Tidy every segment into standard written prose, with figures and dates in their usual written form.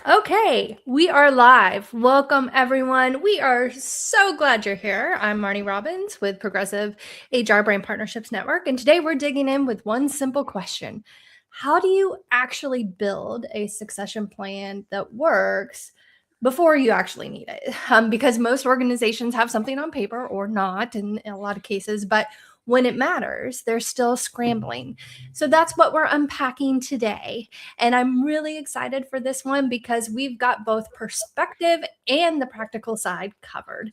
Okay, we are live. Welcome, everyone. We are so glad you're here. I'm Marnie Robbins with Progressive HR Brain Partnerships Network, and today we're digging in with one simple question. How do you actually build a succession plan that works before you actually need it? Because most organizations have something on paper or not in a lot of cases, but when it matters, they're still scrambling. So that's what we're unpacking today. And I'm really excited for this one because we've got both perspective and the practical side covered.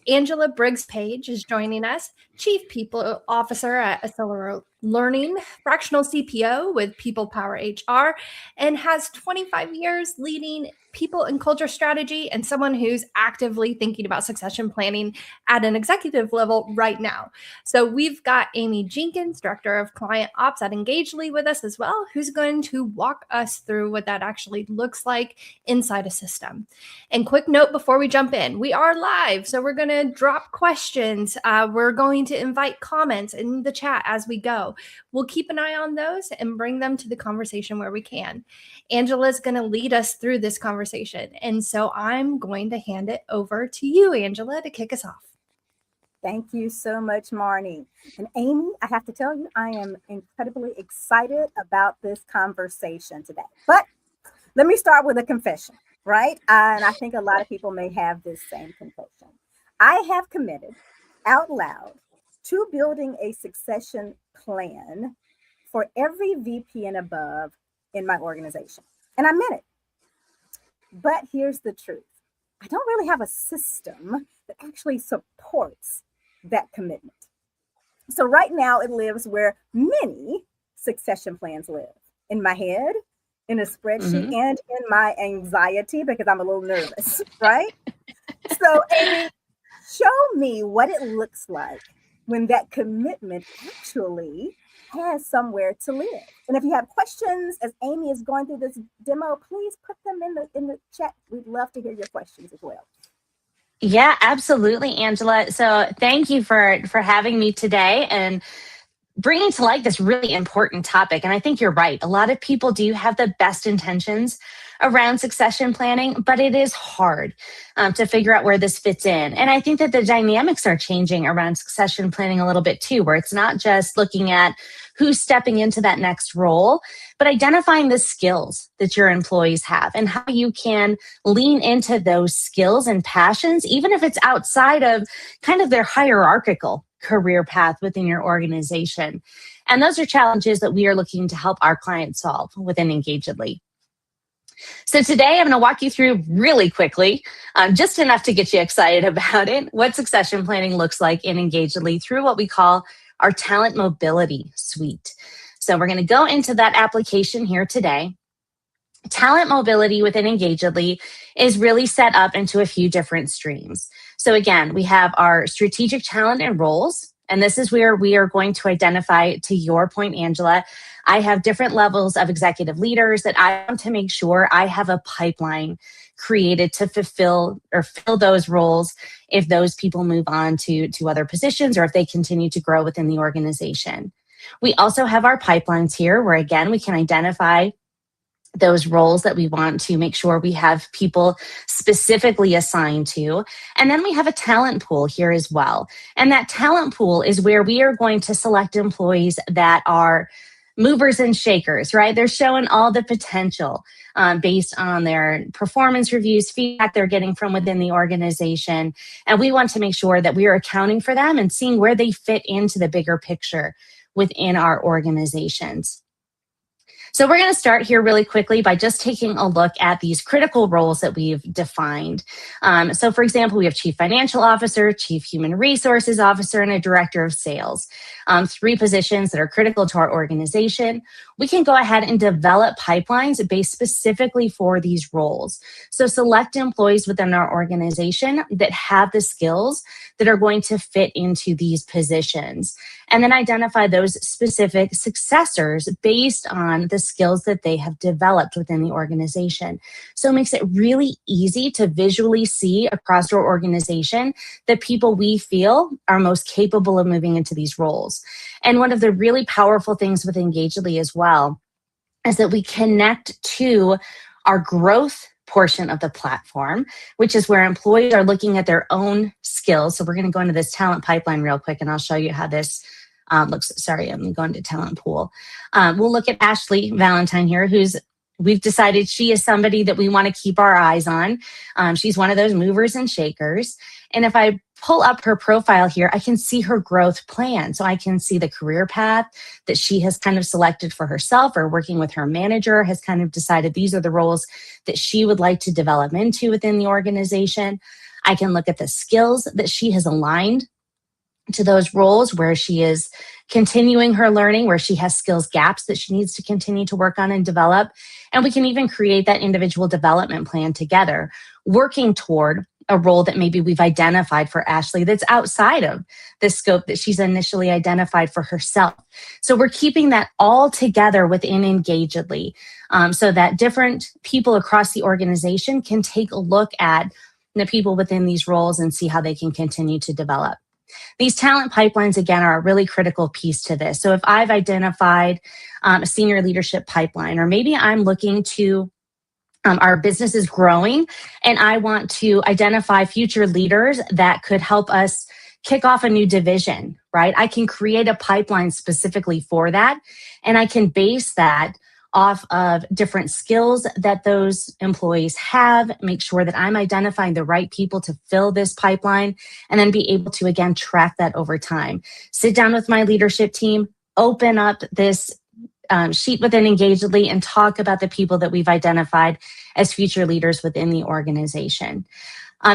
Angela Briggs Page is joining us, Chief People Officer at Accelero Learning, fractional CPO with People Power HR, and has 25 years leading people and culture strategy, and someone who's actively thinking about succession planning at an executive level right now. So we've got Amy Jenkins, Director of Client Ops at Engagely, with us as well, who's going to walk us through what that actually looks like inside a system. And quick note before we jump in, we are live, so we're going to drop questions. We're going to invite comments in the chat as we go. We'll keep an eye on those and bring them to the conversation where we can. Angela's going to lead us through this conversation. And so I'm going to hand it over to you, Angela, to kick us off. Thank you so much, Marnie. And Amy, I have to tell you, I am incredibly excited about this conversation today. But let me start with a confession, right? And I think a lot of people may have this same confession. I have committed out loud to building a succession plan for every VP and above in my organization. And I meant it. But here's the truth. I don't really have a system that actually supports that commitment. So right now it lives where many succession plans live, in my head, in a spreadsheet, and in my anxiety because I'm a little nervous, right? So Amy, show me what it looks like when that commitment actually has somewhere to live. And if you have questions as Amy is going through this demo, please put them in the chat. We'd love to hear your questions as well. Yeah, absolutely, Angela. So thank you for having me today and bringing to light this really important topic. And I think you're right. A lot of people do have the best intentions around succession planning, but it is hard to figure out where this fits in. And I think that the dynamics are changing around succession planning a little bit too, where it's not just looking at who's stepping into that next role, but identifying the skills that your employees have and how you can lean into those skills and passions, even if it's outside of kind of their hierarchical career path within your organization. And those are challenges that we are looking to help our clients solve within Engagedly. So today I'm going to walk you through really quickly, just enough to get you excited about it, what succession planning looks like in Engagedly through what we call our talent mobility suite. So we're going to go into that application here today. Talent mobility within Engagedly is really set up into a few different streams. So again, we have our strategic talent and roles, and this is where we are going to identify, to your point, Angela, I have different levels of executive leaders that I want to make sure I have a pipeline created to fulfill or fill those roles if those people move on to other positions or if they continue to grow within the organization. We also have our pipelines here where, again, we can identify those roles that we want to make sure we have people specifically assigned to. And then we have a talent pool here as well. And that talent pool is where we are going to select employees that are movers and shakers, right? They're showing all the potential based on their performance reviews, feedback they're getting from within the organization. And we want to make sure that we are accounting for them and seeing where they fit into the bigger picture within our organizations. So we're going to start here really quickly by just taking a look at these critical roles that we've defined. So for example, we have Chief Financial Officer, Chief Human Resources Officer, and a Director of Sales. 3 positions that are critical to our organization. We can go ahead and develop pipelines based specifically for these roles. So select employees within our organization that have the skills that are going to fit into these positions. And then identify those specific successors based on the skills that they have developed within the organization. So it makes it really easy to visually see across your organization the people we feel are most capable of moving into these roles. And one of the really powerful things with Engagedly as well is that we connect to our growth portion of the platform, which is where employees are looking at their own skills. So we're going to go into this talent pipeline real quick, and I'll show you how this looks. Sorry, I'm going to talent pool. We'll look at Ashley Valentine here, we've decided she is somebody that we want to keep our eyes on. She's one of those movers and shakers. And if I pull up her profile here, I can see her growth plan. So I can see the career path that she has kind of selected for herself, or working with her manager has kind of decided these are the roles that she would like to develop into within the organization. I can look at the skills that she has aligned to those roles, where she is continuing her learning, where she has skills gaps that she needs to continue to work on and develop. And we can even create that individual development plan together, working toward a role that maybe we've identified for Ashley that's outside of the scope that she's initially identified for herself. So we're keeping that all together within Engagedly, so that different people across the organization can take a look at the people within these roles and see how they can continue to develop. These talent pipelines, again, are a really critical piece to this. So if I've identified a senior leadership pipeline, or maybe I'm looking to, our business is growing and I want to identify future leaders that could help us kick off a new division, right? I can create a pipeline specifically for that, and I can base that off of different skills that those employees have, make sure that I'm identifying the right people to fill this pipeline, and then be able to, again, track that over time. Sit down with my leadership team, open up this sheet within Engagedly, and talk about the people that we've identified as future leaders within the organization.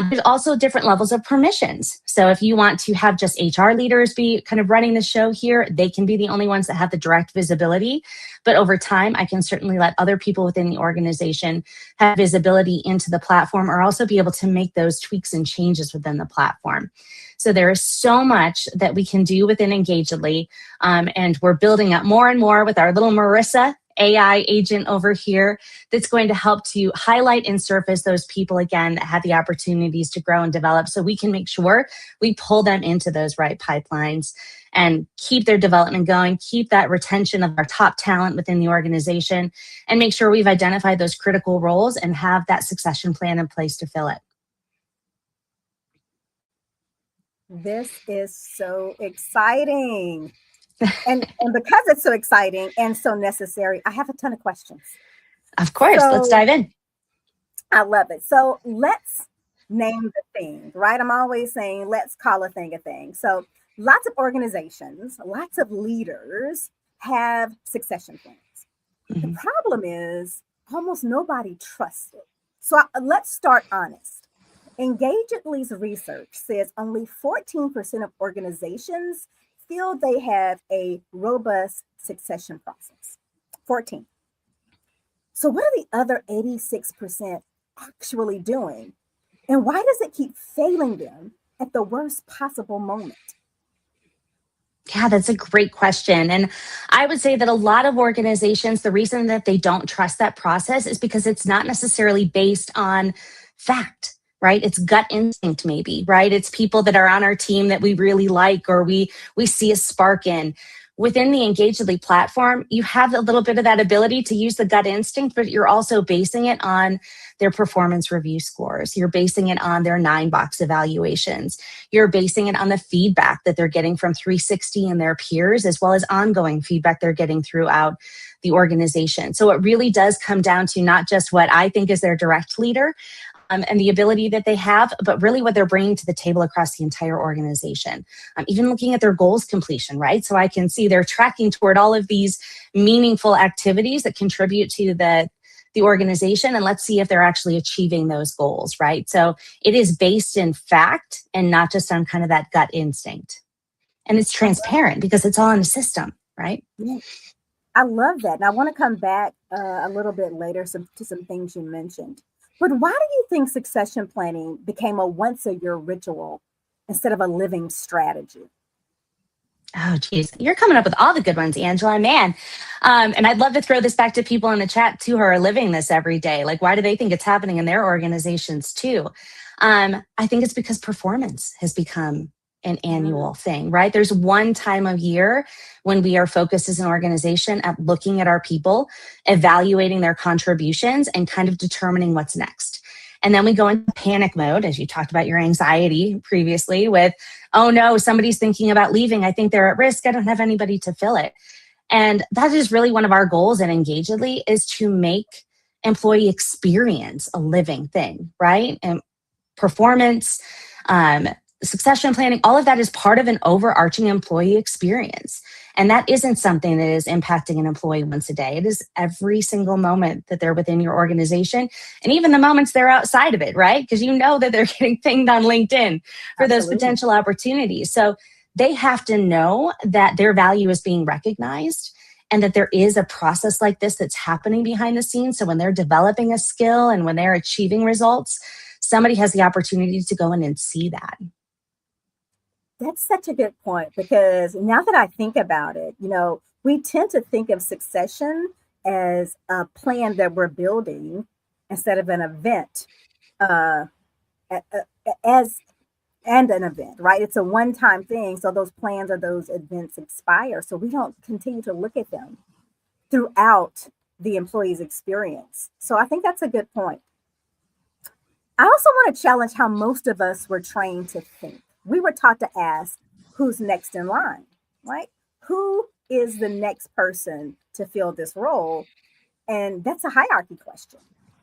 There's also different levels of permissions. So if you want to have just HR leaders be kind of running the show here, they can be the only ones that have the direct visibility. But over time, I can certainly let other people within the organization have visibility into the platform, or also be able to make those tweaks and changes within the platform. So there is so much that we can do within Engagedly, and we're building up more and more with our little Marissa AI agent over here that's going to help to highlight and surface those people, again, that have the opportunities to grow and develop, so we can make sure we pull them into those right pipelines and keep their development going, keep that retention of our top talent within the organization, and make sure we've identified those critical roles and have that succession plan in place to fill it. This is so exciting. And because it's so exciting and so necessary, I have a ton of questions. Of course, let's dive in. I love it. So let's name the thing, right? I'm always saying, let's call a thing a thing. So lots of organizations, lots of leaders have succession plans. Mm-hmm. The problem is almost nobody trusts it. So let's start honest. Engagedly's research says only 14% of organizations feel they have a robust succession process. 14. So what are the other 86% actually doing? And why does it keep failing them at the worst possible moment? Yeah, that's a great question. And I would say that a lot of organizations, the reason that they don't trust that process is because it's not necessarily based on fact. Right? It's gut instinct, maybe, right? It's people that are on our team that we really like, or we see a spark in. Within the Engagedly platform, you have a little bit of that ability to use the gut instinct, but you're also basing it on their performance review scores. You're basing it on their 9-box evaluations. You're basing it on the feedback that they're getting from 360 and their peers, as well as ongoing feedback they're getting throughout the organization. So it really does come down to not just what I think is their direct leader, and the ability that they have, but really what they're bringing to the table across the entire organization. Even looking at their goals completion, right? So I can see they're tracking toward all of these meaningful activities that contribute to the organization, and let's see if they're actually achieving those goals, right? So it is based in fact and not just on kind of that gut instinct. And it's transparent because it's all in the system, right? Yeah. I love that. And I want to come back a little bit later to some things you mentioned. But why do you think succession planning became a once-a-year ritual instead of a living strategy? Oh, geez. You're coming up with all the good ones, Angela, man. And I'd love to throw this back to people in the chat, too, who are living this every day. Like, why do they think it's happening in their organizations, too? I think it's because performance has become an annual thing, right? There's one time of year when we are focused as an organization at looking at our people, evaluating their contributions, and kind of determining what's next. And then we go into panic mode, as you talked about your anxiety previously with, oh no, somebody's thinking about leaving. I think they're at risk. I don't have anybody to fill it. And that is really one of our goals at Engagedly, is to make employee experience a living thing, right? And performance, succession planning, all of that is part of an overarching employee experience. And that isn't something that is impacting an employee once a day. It is every single moment that they're within your organization, and even the moments they're outside of it, right? Because you know that they're getting pinged on LinkedIn for those potential opportunities. So they have to know that their value is being recognized and that there is a process like this that's happening behind the scenes. So when they're developing a skill and when they're achieving results, somebody has the opportunity to go in and see that. That's such a good point, because now that I think about it, we tend to think of succession as a plan that we're building instead of an event, and an event, right? It's a one-time thing. So those plans or those events expire. So we don't continue to look at them throughout the employee's experience. So I think that's a good point. I also want to challenge how most of us were trained to think. We were taught to ask, who's next in line, right? Who is the next person to fill this role? And that's a hierarchy question.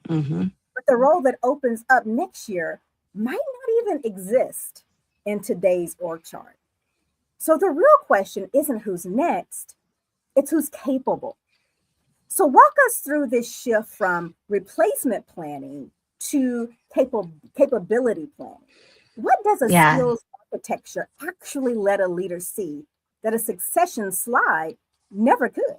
Mm-hmm. But the role that opens up next year might not even exist in today's org chart. So the real question isn't who's next, it's who's capable. So walk us through this shift from replacement planning to capability planning. What does a skills architecture actually let a leader see that a succession slide never could?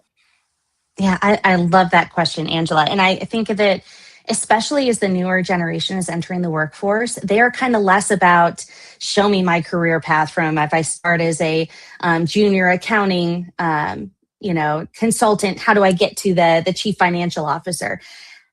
Yeah, I love that question, Angela. And I think of it, especially as the newer generation is entering the workforce, they are kind of less about show me my career path from if I start as a junior accounting consultant, how do I get to the chief financial officer?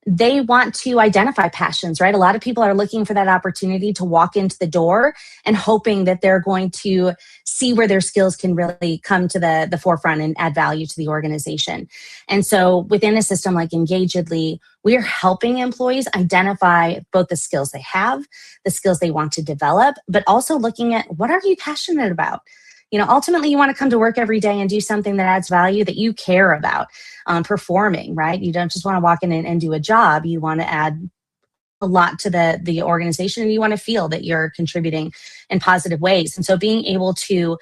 They want to identify passions, right? A lot of people are looking for that opportunity to walk into the door and hoping that they're going to see where their skills can really come to the forefront and add value to the organization. And so within a system like Engagedly, we're helping employees identify both the skills they have, the skills they want to develop, but also looking at what are you passionate about? Ultimately, you want to come to work every day and do something that adds value, that you care about performing, right? You don't just want to walk in and do a job. You want to add a lot to the organization, and you want to feel that you're contributing in positive ways. And so being able to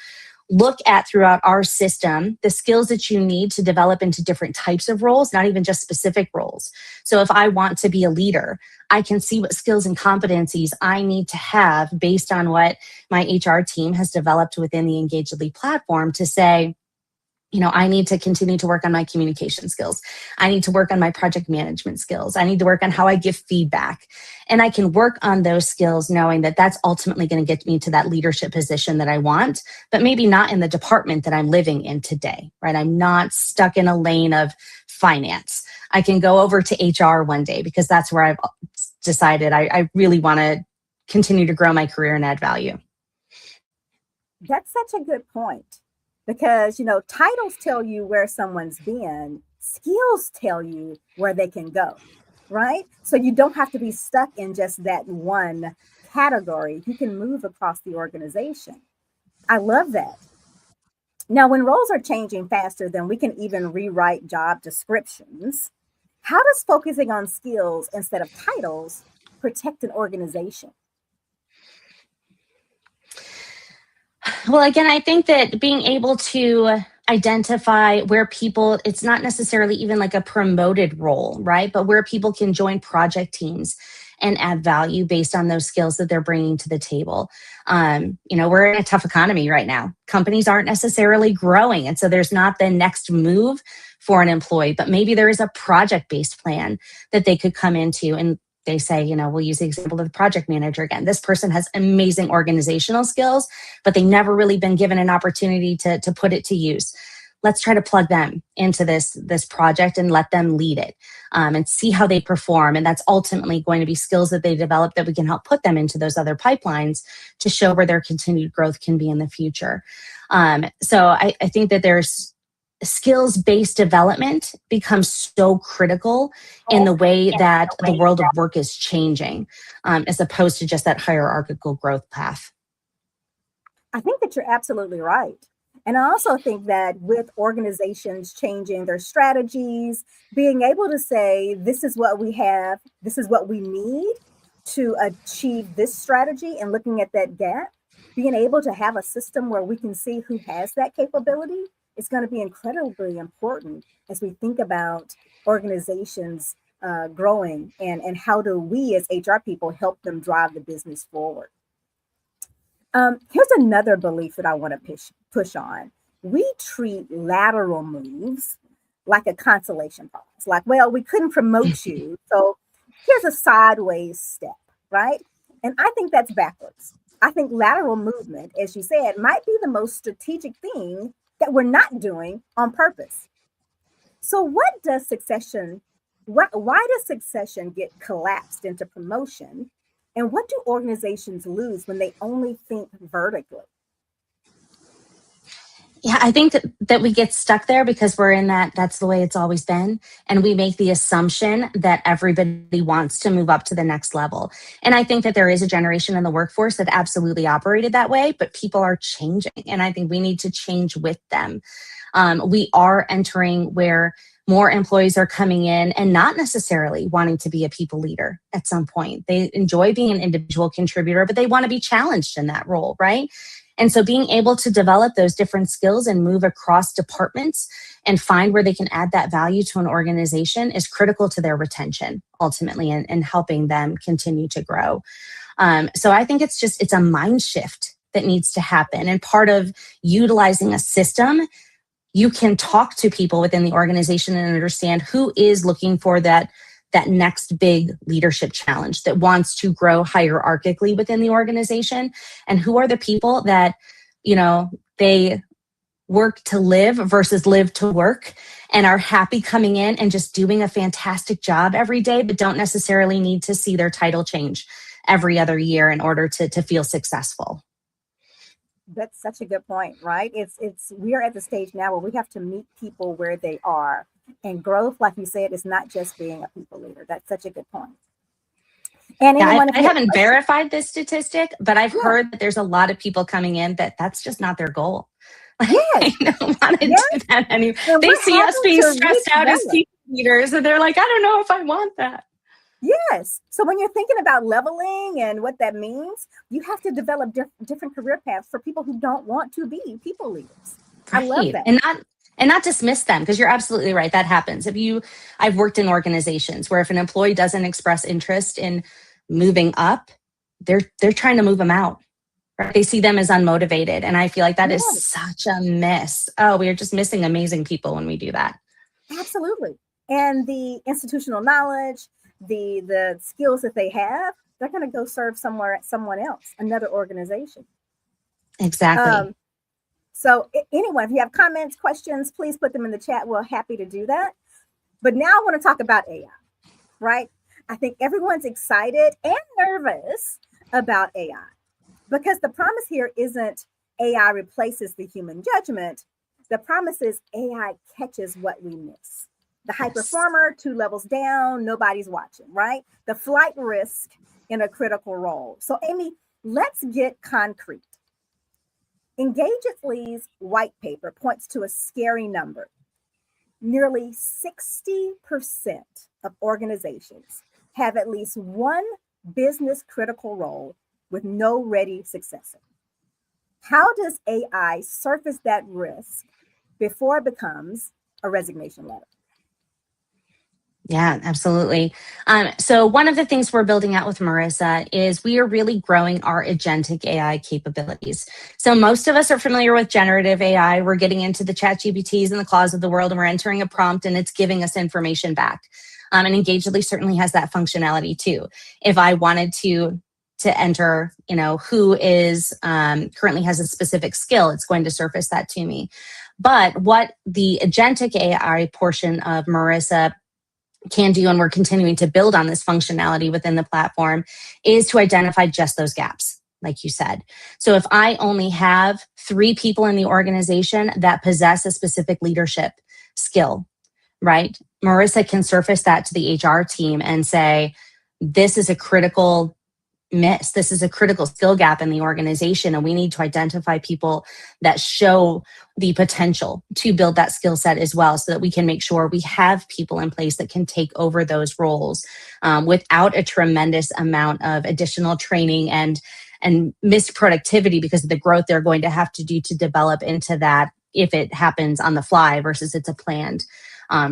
look at throughout our system the skills that you need to develop into different types of roles, not even just specific roles. So if I want to be a leader, I can see what skills and competencies I need to have based on what my HR team has developed within the Engagedly platform to say, I need to continue to work on my communication skills. I need to work on my project management skills. I need to work on how I give feedback. And I can work on those skills knowing that that's ultimately going to get me to that leadership position that I want, but maybe not in the department that I'm living in today, right? I'm not stuck in a lane of finance. I can go over to HR one day because that's where I've decided I really want to continue to grow my career and add value. That's such a good point. Because, titles tell you where someone's been, skills tell you where they can go, right? So you don't have to be stuck in just that one category. You can move across the organization. I love that. Now, when roles are changing faster than we can even rewrite job descriptions, how does focusing on skills instead of titles protect an organization? Well, again, I think that being able to identify where people, it's not necessarily even like a promoted role, right? But where people can join project teams and add value based on those skills that they're bringing to the table. We're in a tough economy right now. Companies aren't necessarily growing. And so there's not the next move for an employee, but maybe there is a project-based plan that they could come into. And they say, we'll use the example of the project manager again. This person has amazing organizational skills, but they never really been given an opportunity to put it to use. let's try to plug them into this project and let them lead it, and see how they perform. And that's ultimately going to be skills that they develop that we can help put them into those other pipelines to show where their continued growth can be in the future. So I think that there's skills-based development becomes so critical in the way that the world of work is changing, as opposed to just that hierarchical growth path. I think that you're absolutely right. And I also think that with organizations changing their strategies, being able to say, this is what we have, this is what we need to achieve this strategy, and looking at that gap, being able to have a system where we can see who has that capability is going to be incredibly important as we think about organizations growing, and how do we as HR people help them drive the business forward. Here's another belief that I want to push on. We treat lateral moves like a consolation prize. Like, well, we couldn't promote you, so here's a sideways step, right? And I think that's backwards. I think lateral movement, as you said, might be the most strategic thing that we're not doing on purpose. So why does succession get collapsed into promotion? And what do organizations lose when they only think vertically? Yeah, I think that we get stuck there because we're in that's the way it's always been. And we make the assumption that everybody wants to move up to the next level. And I think that there is a generation in the workforce that absolutely operated that way, but people are changing. And I think we need to change with them. We are entering where more employees are coming in and not necessarily wanting to be a people leader at some point. They enjoy being an individual contributor, but they want to be challenged in that role, right? And so being able to develop those different skills and move across departments and find where they can add that value to an organization is critical to their retention ultimately, and helping them continue to grow. So I think it's a mind shift that needs to happen. And part of utilizing a system, you can talk to people within the organization and understand who is looking for that next big leadership challenge, that wants to grow hierarchically within the organization, and who are the people that, they work to live versus live to work, and are happy coming in and just doing a fantastic job every day, but don't necessarily need to see their title change every other year in order to feel successful. That's such a good point, right? We are at the stage now where we have to meet people where they are. And growth, like you said, is not just being a people leader. That's such a good point. And yeah, I haven't verified this statistic, but I've heard that there's a lot of people coming in that's just not their goal. Yes. They don't want to do that anymore. They see us being stressed out as people leaders, and they're like, I don't know if I want that. Yes. So when you're thinking about leveling and what that means, you have to develop different career paths for people who don't want to be people leaders. Right. I love that. And not dismiss them, because you're absolutely right. That happens. I've worked in organizations where if an employee doesn't express interest in moving up, they're trying to move them out. Right? They see them as unmotivated. And I feel like that is such a miss. Oh, we are just missing amazing people when we do that. Absolutely. And the institutional knowledge, the skills that they have, they're going to go serve someone else, another organization. Exactly. So anyone, if you have comments, questions, please put them in the chat. We're happy to do that. But now I want to talk about AI, right? I think everyone's excited and nervous about AI, because the promise here isn't AI replaces the human judgment. The promise is AI catches what we miss. The high performer, 2 levels down, nobody's watching, right? The flight risk in a critical role. So Amy, let's get concrete. Engagedly's white paper points to a scary number. Nearly 60% of organizations have at least one business critical role with no ready successor. How does AI surface that risk before it becomes a resignation letter? Yeah, absolutely. So one of the things we're building out with Marissa is we are really growing our agentic AI capabilities. So most of us are familiar with generative AI. We're getting into the ChatGPTs and the Claudes of the world, and we're entering a prompt and it's giving us information back. And Engagedly certainly has that functionality too. If I wanted to enter, who is currently has a specific skill, it's going to surface that to me. But what the agentic AI portion of Marissa can do, and we're continuing to build on this functionality within the platform, is to identify just those gaps, like you said. So if I only have 3 people in the organization that possess a specific leadership skill, right? Marissa can surface that to the HR team and say, this is a critical miss. This is a critical skill gap in the organization, and we need to identify people that show the potential to build that skill set as well, so that we can make sure we have people in place that can take over those roles without a tremendous amount of additional training and missed productivity because of the growth they're going to have to do to develop into that if it happens on the fly versus it's a planned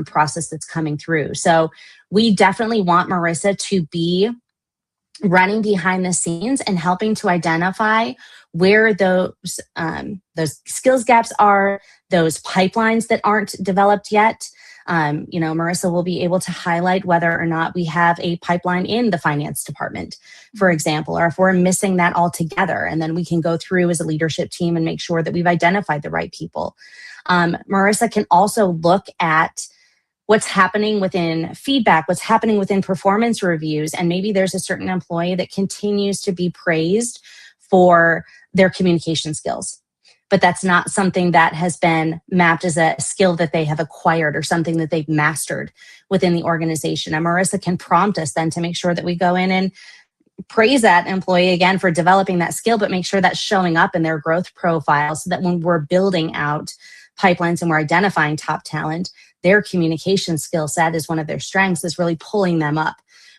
process that's coming through. So we definitely want Marissa to be running behind the scenes and helping to identify where those skills gaps are, those pipelines that aren't developed yet. Marissa will be able to highlight whether or not we have a pipeline in the finance department, for example, or if we're missing that altogether. And then we can go through as a leadership team and make sure that we've identified the right people. Marissa can also look at what's happening within feedback, what's happening within performance reviews. And maybe there's a certain employee that continues to be praised for their communication skills, but that's not something that has been mapped as a skill that they have acquired or something that they've mastered within the organization. And Marissa can prompt us then to make sure that we go in and praise that employee again for developing that skill, but make sure that's showing up in their growth profile so that when we're building out pipelines and we're identifying top talent, their communication skill set is one of their strengths, is really pulling them up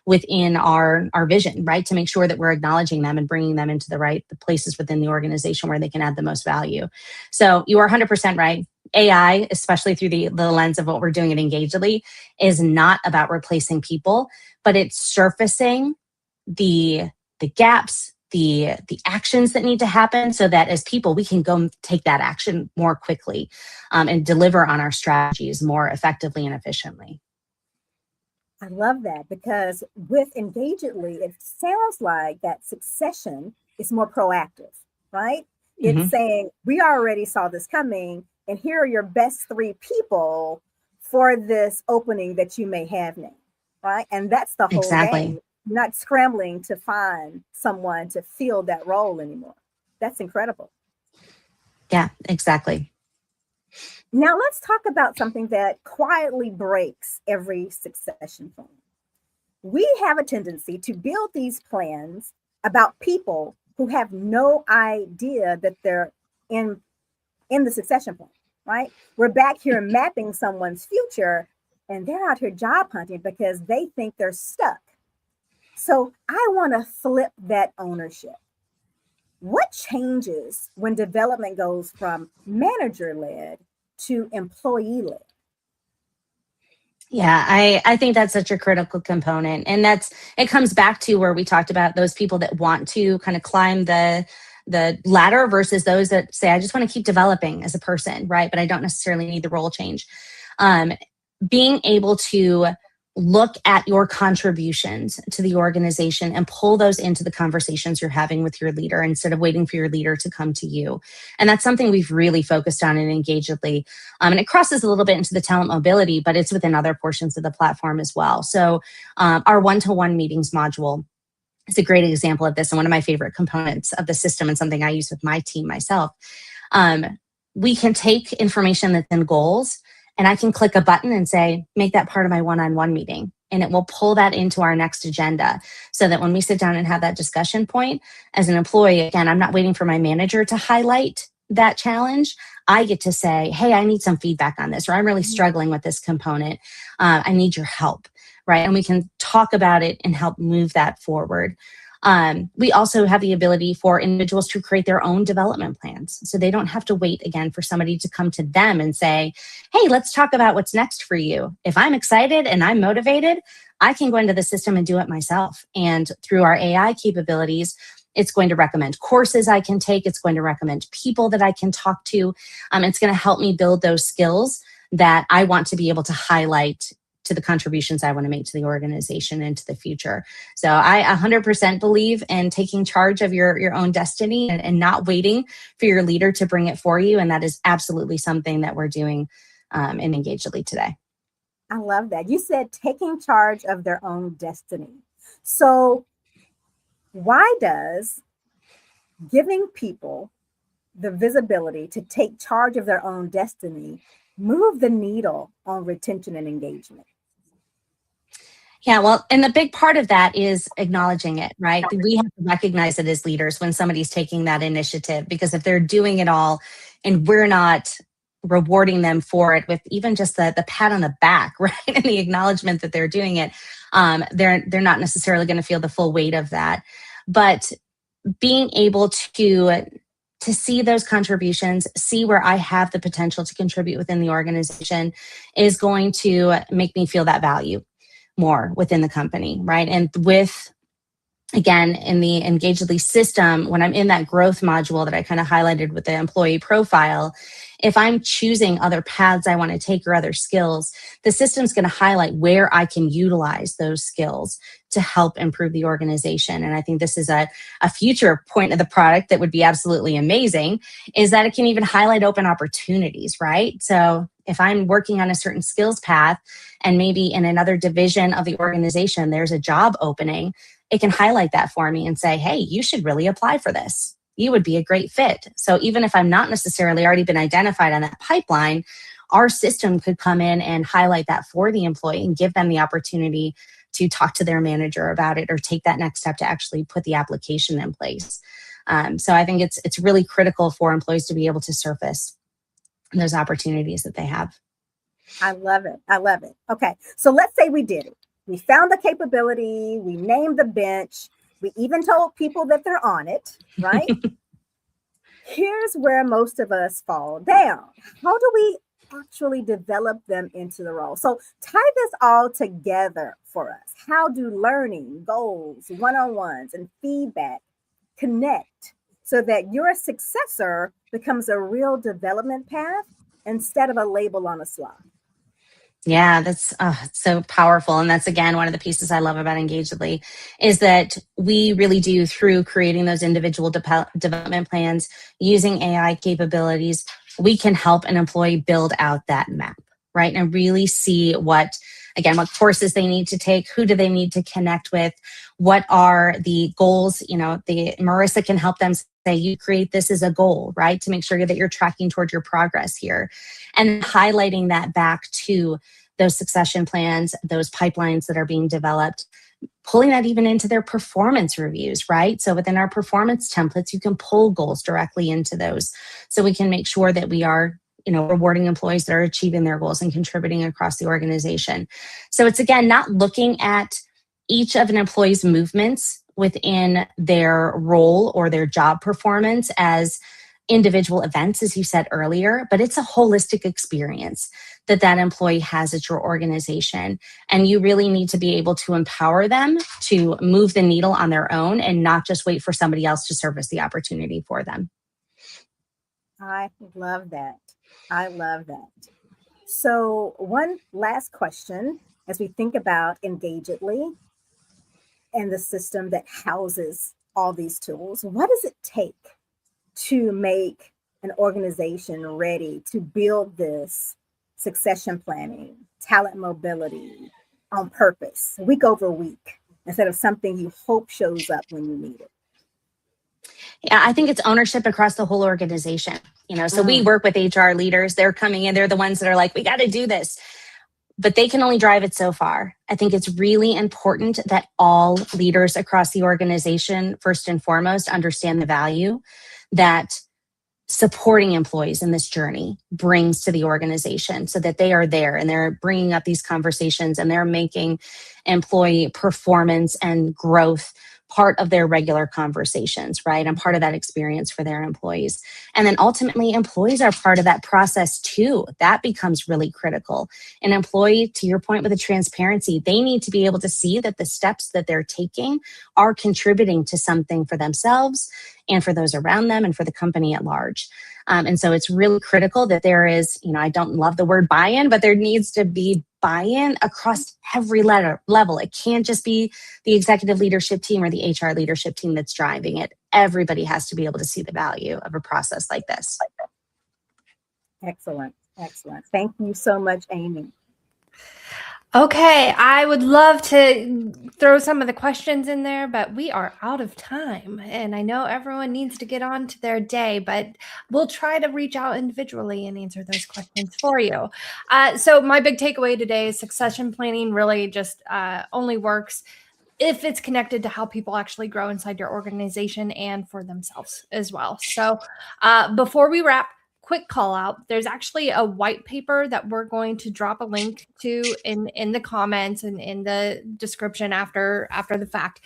within our vision, right? To make sure that we're acknowledging them and bringing them into the places within the organization where they can add the most value. So you are 100% right. AI, especially through the lens of what we're doing at Engagedly, is not about replacing people, but it's surfacing the gaps, the actions that need to happen so that as people, we can go take that action more quickly and deliver on our strategies more effectively and efficiently. I love that, because with Engagedly, it sounds like that succession is more proactive, right? Mm-hmm. It's saying, we already saw this coming, and here are your best 3 people for this opening that you may have now, right? And that's the whole game. You're not scrambling to find someone to fill that role anymore. That's incredible. Yeah, exactly. Now let's talk about something that quietly breaks every succession plan. We have a tendency to build these plans about people who have no idea that they're in the succession plan, right? We're back here mapping someone's future, and they're out here job hunting because they think they're stuck. So I want to flip that ownership. What changes when development goes from manager-led to employee-led? Yeah, I think that's such a critical component. And it comes back to where we talked about those people that want to kind of climb the ladder versus those that say, I just want to keep developing as a person, right? But I don't necessarily need the role change. Being able to look at your contributions to the organization and pull those into the conversations you're having with your leader instead of waiting for your leader to come to you. And that's something we've really focused on in Engagedly. And it crosses a little bit into the talent mobility, but it's within other portions of the platform as well. So our one-to-one meetings module is a great example of this, and one of my favorite components of the system, and something I use with my team myself. We can take information that's in goals, and I can click a button and say, make that part of my one-on-one meeting. And it will pull that into our next agenda so that when we sit down and have that discussion point as an employee, again, I'm not waiting for my manager to highlight that challenge. I get to say, hey, I need some feedback on this, or I'm really struggling with this component. I need your help, right? And we can talk about it and help move that forward. We also have the ability for individuals to create their own development plans. So they don't have to wait again for somebody to come to them and say, hey, let's talk about what's next for you. If I'm excited and I'm motivated, I can go into the system and do it myself. And through our AI capabilities, it's going to recommend courses I can take. It's going to recommend people that I can talk to. It's going to help me build those skills that I want to be able to highlight to the contributions I want to make to the organization and to the future. So I 100% believe in taking charge of your own destiny and not waiting for your leader to bring it for you. And that is absolutely something that we're doing in Engagedly today. I love that. You said taking charge of their own destiny. So why does giving people the visibility to take charge of their own destiny move the needle on retention and engagement? Yeah, well, and the big part of that is acknowledging it, right? We have to recognize it as leaders when somebody's taking that initiative, because if they're doing it all and we're not rewarding them for it with even just the pat on the back, right, and the acknowledgement that they're doing it, they're not necessarily going to feel the full weight of that. But being able to see those contributions, see where I have the potential to contribute within the organization is going to make me feel that value more within the company, right? And with, again, in the Engagedly system, when I'm in that growth module that I kind of highlighted with the employee profile, if I'm choosing other paths I want to take or other skills, the system's going to highlight where I can utilize those skills to help improve the organization. And I think this is a future point of the product that would be absolutely amazing, is that it can even highlight open opportunities, right? So if I'm working on a certain skills path and maybe in another division of the organization, there's a job opening, it can highlight that for me and say, hey, you should really apply for this. You would be a great fit. So even if I'm not necessarily already been identified on that pipeline, our system could come in and highlight that for the employee and give them the opportunity to talk to their manager about it or take that next step to actually put the application in place. So I think it's really critical for employees to be able to surface those opportunities that they have. I love it. I love it. Okay. So let's say we did it. We found the capability. We named the bench. We even told people that they're on it, right? Here's where most of us fall down. How do we actually develop them into the role? So tie this all together for us. How do learning, goals, one-on-ones, and feedback connect so that your successor becomes a real development path instead of a label on a slide? Yeah, that's so powerful. And that's, again, one of the pieces I love about Engagedly is that we really do, through creating those individual development plans, using AI capabilities, we can help an employee build out that map, right? And really see what courses they need to take, who do they need to connect with, what are the goals. Marissa can help them say, you create this as a goal, right? To make sure that you're tracking toward your progress here, and highlighting that back to those succession plans, those pipelines that are being developed, pulling that even into their performance reviews, right? So within our performance templates, you can pull goals directly into those. So we can make sure that we are rewarding employees that are achieving their goals and contributing across the organization. So it's, again, not looking at each of an employee's movements within their role or their job performance as individual events, as you said earlier, but it's a holistic experience that employee has at your organization. And you really need to be able to empower them to move the needle on their own and not just wait for somebody else to surface the opportunity for them. I love that. I love that. So one last question, as we think about Engagedly and the system that houses all these tools, what does it take to make an organization ready to build this succession planning, talent mobility on purpose, week over week, instead of something you hope shows up when you need it? Yeah, I think it's ownership across the whole organization. So we work with HR leaders. They're coming in. They're the ones that are like, we got to do this. But they can only drive it so far. I think it's really important that all leaders across the organization, first and foremost, understand the value that supporting employees in this journey brings to the organization, so that they are there and they're bringing up these conversations and they're making employee performance and growth part of their regular conversations, right? And part of that experience for their employees. And then ultimately, employees are part of that process too. That becomes really critical. An employee, to your point with the transparency, they need to be able to see that the steps that they're taking are contributing to something for themselves and for those around them and for the company at large. And so it's really critical that there is, I don't love the word buy-in, but there needs to be buy-in across every level. It can't just be the executive leadership team or the HR leadership team that's driving it. Everybody has to be able to see the value of a process like this. Excellent. Excellent. Thank you so much, Amy. Okay, I would love to throw some of the questions in there, but we are out of time. And I know everyone needs to get on to their day, but we'll try to reach out individually and answer those questions for you. So my big takeaway today is succession planning really just only works if it's connected to how people actually grow inside your organization and for themselves as well. So before we wrap, quick call out. There's actually a white paper that we're going to drop a link to in the comments and in the description after the fact.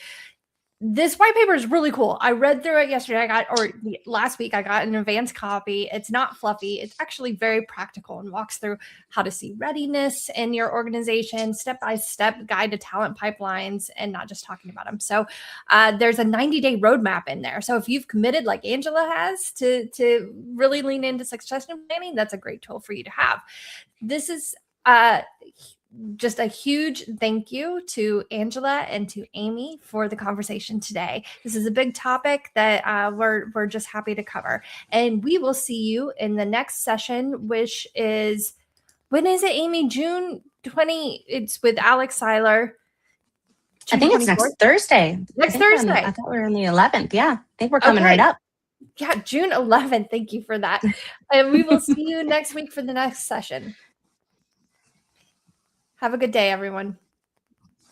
This white paper is really cool. I read through it yesterday. Last week, I got an advanced copy. It's not fluffy. It's actually very practical and walks through how to see readiness in your organization, step-by-step guide to talent pipelines, and not just talking about them. So there's a 90-day roadmap in there. So if you've committed like Angela has to really lean into succession planning, that's a great tool for you to have. This is just a huge thank you to Angela and to Amy for the conversation today. This is a big topic that we're just happy to cover. And we will see you in the next session, which is, when is it, Amy? June 20. It's with Alex Seiler. I think it's next Thursday. Next Thursday. I thought we were on the 11th. Yeah, I think we're coming right up. Yeah, June 11th. Thank you for that. And we will see you next week for the next session. Have a good day, everyone.